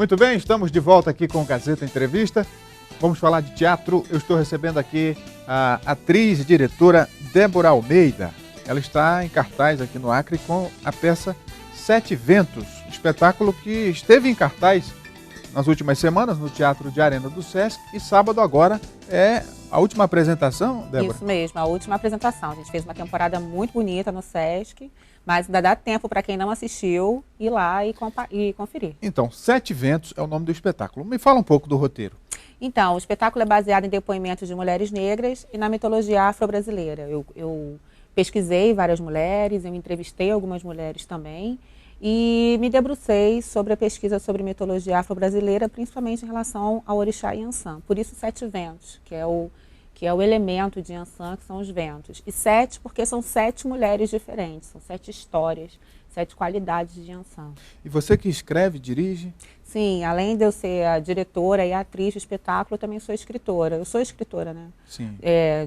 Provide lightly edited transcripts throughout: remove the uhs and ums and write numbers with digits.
Muito bem, estamos de volta aqui com o Gazeta Entrevista. Vamos falar de teatro. Eu estou recebendo aqui a atriz e diretora Débora Almeida. Ela está em cartaz aqui no Acre com a peça Sete Ventos, espetáculo que esteve em cartaz nas últimas semanas no Teatro de Arena do Sesc e sábado agora é a última apresentação, Débora? Isso mesmo, a última apresentação. A gente fez uma temporada muito bonita no Sesc, mas ainda dá tempo para quem não assistiu ir lá e conferir. Então, Sete Ventos é o nome do espetáculo. Me fala um pouco do roteiro. Então, o espetáculo é baseado em depoimentos de mulheres negras e na mitologia afro-brasileira. Eu pesquisei várias mulheres, eu entrevistei algumas mulheres também e me debrucei sobre a pesquisa sobre mitologia afro-brasileira, principalmente em relação ao orixá Yansan. Por isso, Sete Ventos, que é o elemento de Yansan, que são os ventos. E sete, porque são sete mulheres diferentes, são sete histórias, sete qualidades de Yansan. E você que escreve, dirige? Sim, além de eu ser a diretora e a atriz do espetáculo, eu também sou escritora. Eu sou escritora, né? Sim.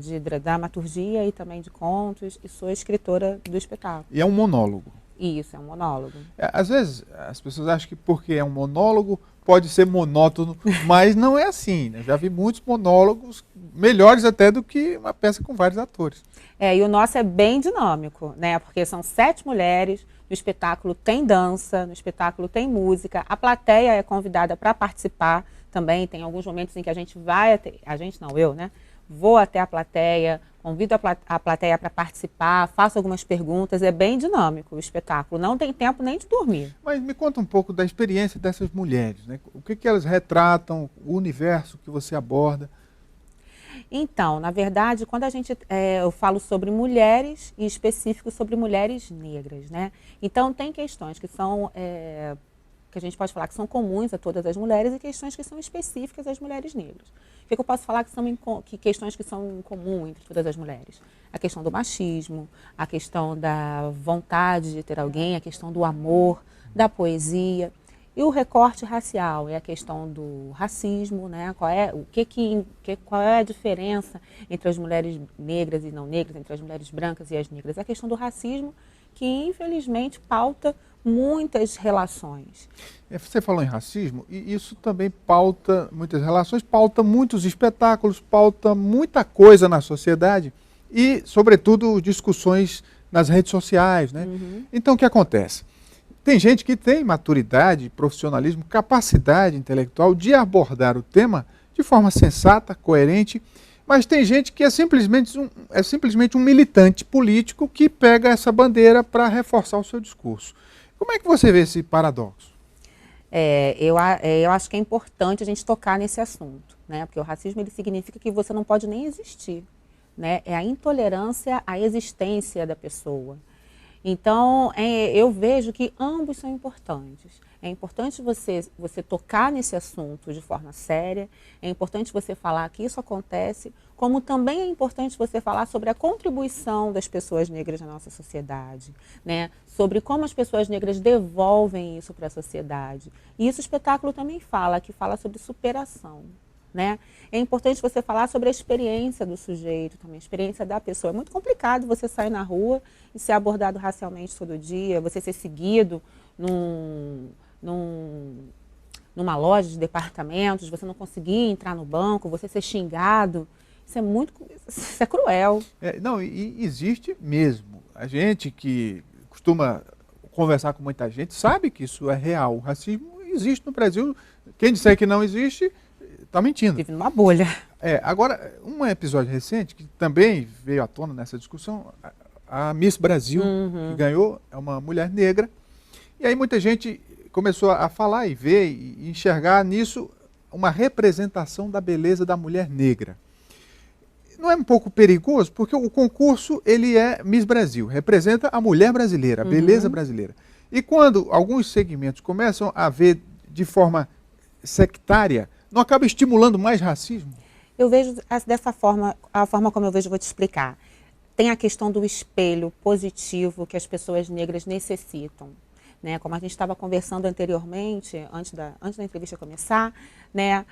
De dramaturgia e também de contos, e sou escritora do espetáculo. E é um monólogo? Isso, é um monólogo. Às vezes as pessoas acham que porque é um monólogo pode ser monótono, mas não é assim, né? Já vi muitos monólogos melhores até do que uma peça com vários atores. E o nosso é bem dinâmico, né? Porque são sete mulheres, no espetáculo tem dança, no espetáculo tem música, a plateia é convidada para participar também, tem alguns momentos em que a gente vai até, a gente não, eu, né? Vou até a plateia, convido a plateia para participar, faço algumas perguntas, é bem dinâmico o espetáculo, não tem tempo nem de dormir. Mas me conta um pouco da experiência dessas mulheres, né? O que elas retratam, o universo que você aborda? Então, na verdade, quando eu falo sobre mulheres, em específico sobre mulheres negras, né? Então, tem questões que são, que a gente pode falar que são comuns a todas as mulheres e questões que são específicas às mulheres negras. O que eu posso falar que questões que são comuns entre todas as mulheres? A questão do machismo, a questão da vontade de ter alguém, a questão do amor, da poesia. E o recorte racial é a questão do racismo, né? Qual é a diferença entre as mulheres negras e não negras, entre as mulheres brancas e as negras? É a questão do racismo que, infelizmente, pauta muitas relações. Você falou em racismo e isso também pauta muitas relações, pauta muitos espetáculos, pauta muita coisa na sociedade e, sobretudo, discussões nas redes sociais, né? Uhum. Então, o que acontece? Tem gente que tem maturidade, profissionalismo, capacidade intelectual de abordar o tema de forma sensata, coerente, mas tem gente que é simplesmente um militante político que pega essa bandeira para reforçar o seu discurso. Como é que você vê esse paradoxo? Eu acho que é importante a gente tocar nesse assunto, né? Porque o racismo ele significa que você não pode nem existir, né? É a intolerância à existência da pessoa. Então, eu vejo que ambos são importantes. É importante você tocar nesse assunto de forma séria, é importante você falar que isso acontece, como também é importante você falar sobre a contribuição das pessoas negras na nossa sociedade, né? Sobre como as pessoas negras devolvem isso para a sociedade. E isso o espetáculo também fala, que fala sobre superação. Né? É importante você falar sobre a experiência do sujeito, também a experiência da pessoa. É muito complicado você sair na rua e ser abordado racialmente todo dia, você ser seguido numa loja de departamentos, você não conseguir entrar no banco, você ser xingado. Isso é cruel. E existe mesmo. A gente que costuma conversar com muita gente sabe que isso é real. O racismo existe no Brasil. Quem disser que não existe está mentindo. Vive numa bolha. Agora, um episódio recente que também veio à tona nessa discussão, a Miss Brasil, que ganhou, é uma mulher negra. E aí muita gente começou a falar e ver e enxergar nisso uma representação da beleza da mulher negra. Não é um pouco perigoso? Porque o concurso, ele é Miss Brasil, representa a mulher brasileira, a beleza brasileira. E quando alguns segmentos começam a ver de forma sectária, não acaba estimulando mais racismo? Eu vejo dessa forma, a forma como eu vejo, eu vou te explicar. Tem a questão do espelho positivo que as pessoas negras necessitam. Né? Como a gente estava conversando anteriormente, antes da entrevista começar, né?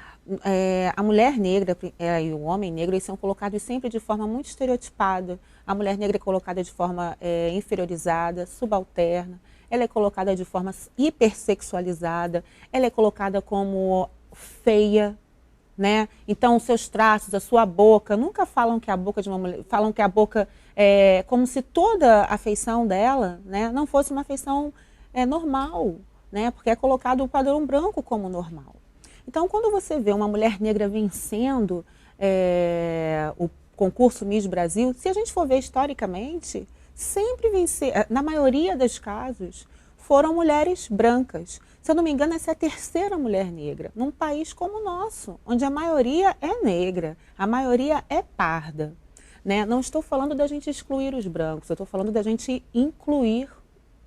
A mulher negra e o homem negro eles são colocados sempre de forma muito estereotipada. A mulher negra é colocada de forma inferiorizada, subalterna. ela é colocada de forma hipersexualizada, ela é colocada como feia, né? Então, os seus traços, a sua boca, nunca falam que a boca de uma mulher, falam que a boca é como se toda a feição dela, né, não fosse uma feição normal, né? Porque é colocado o padrão branco como normal. Então, quando você vê uma mulher negra vencendo o concurso Miss Brasil, se a gente for ver historicamente, sempre na maioria dos casos, foram mulheres brancas. Se eu não me engano, essa é a terceira mulher negra, num país como o nosso, onde a maioria é negra, a maioria é parda. Né? Não estou falando da gente excluir os brancos, eu estou falando da gente incluir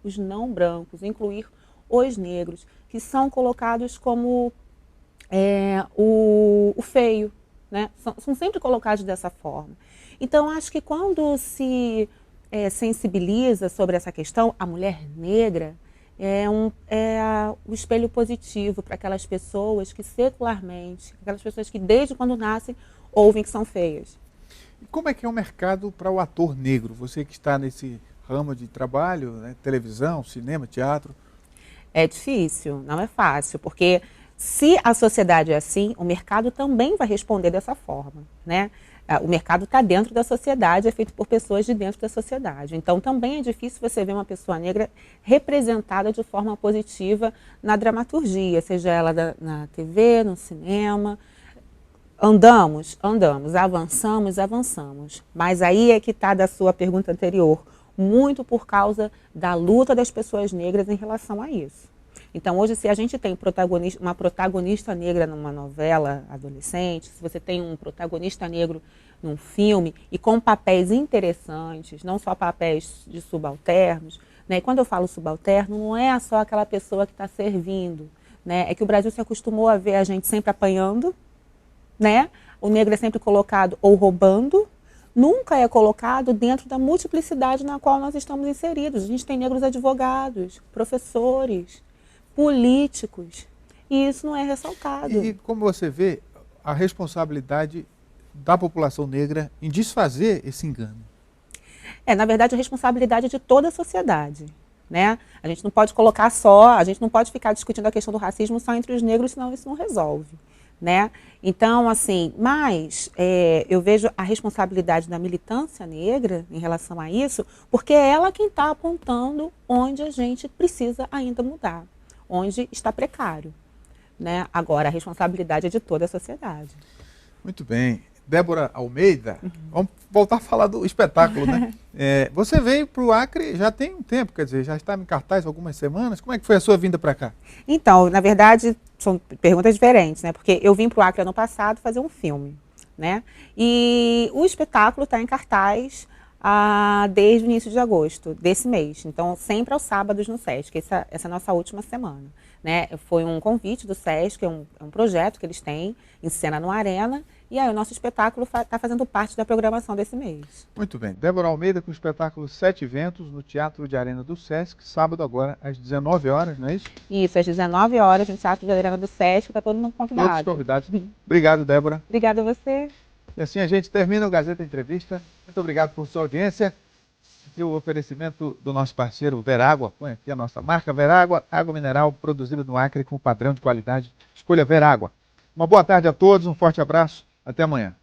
os não brancos, incluir os negros, que são colocados como o feio, né? São sempre colocados dessa forma. Então, acho que quando se sensibiliza sobre essa questão, a mulher negra é o espelho positivo para aquelas pessoas que secularmente, aquelas pessoas que desde quando nascem ouvem que são feias. E como é que é o mercado para o ator negro? Você que está nesse ramo de trabalho, né? Televisão, cinema, teatro. É difícil, não é fácil, porque se a sociedade é assim, o mercado também vai responder dessa forma, né? O mercado está dentro da sociedade, é feito por pessoas de dentro da sociedade. Então, também é difícil você ver uma pessoa negra representada de forma positiva na dramaturgia, seja ela na TV, no cinema. Andamos, avançamos. Mas aí é que está da sua pergunta anterior, muito por causa da luta das pessoas negras em relação a isso. Então, hoje, se a gente tem uma protagonista negra numa novela adolescente, se você tem um protagonista negro num filme e com papéis interessantes, não só papéis de subalternos, né? E quando eu falo subalterno, não é só aquela pessoa que está servindo, né? É que o Brasil se acostumou a ver a gente sempre apanhando, né? O negro é sempre colocado ou roubando, nunca é colocado dentro da multiplicidade na qual nós estamos inseridos. A gente tem negros advogados, professores, políticos, e isso não é ressaltado. E como você vê a responsabilidade da população negra em desfazer esse engano? Na verdade, a responsabilidade é de toda a sociedade, né? A gente não pode a gente não pode ficar discutindo a questão do racismo só entre os negros, senão isso não resolve, né? Então, assim, mas eu vejo a responsabilidade da militância negra em relação a isso, porque é ela quem está apontando onde a gente precisa ainda mudar, onde está precário, né? Agora, a responsabilidade é de toda a sociedade. Muito bem. Débora Almeida, vamos voltar a falar do espetáculo, né? Você veio para o Acre já tem um tempo, quer dizer, já estava em cartaz algumas semanas. Como é que foi a sua vinda para cá? Então, na verdade, são perguntas diferentes, né? Porque eu vim para o Acre ano passado fazer um filme, né? E o espetáculo está em cartaz desde o início de agosto desse mês. Então, sempre aos sábados no Sesc. Essa é a nossa última semana, né? Foi um convite do Sesc, é um projeto que eles têm, em cena no Arena. E aí o nosso espetáculo está fazendo parte da programação desse mês. Muito bem. Débora Almeida com o espetáculo 7 Ventos no Teatro de Arena do Sesc, sábado agora às 19 horas, não é isso? Isso, às 19 horas no Teatro de Arena do Sesc, está todo mundo convidado. Todos convidados. Obrigado, Débora. Obrigada a você. E assim a gente termina o Gazeta Entrevista. Muito obrigado por sua audiência. E o oferecimento do nosso parceiro Verágua. Põe aqui a nossa marca Verágua, água mineral produzida no Acre com padrão de qualidade. Escolha Verágua. Uma boa tarde a todos, um forte abraço. Até amanhã.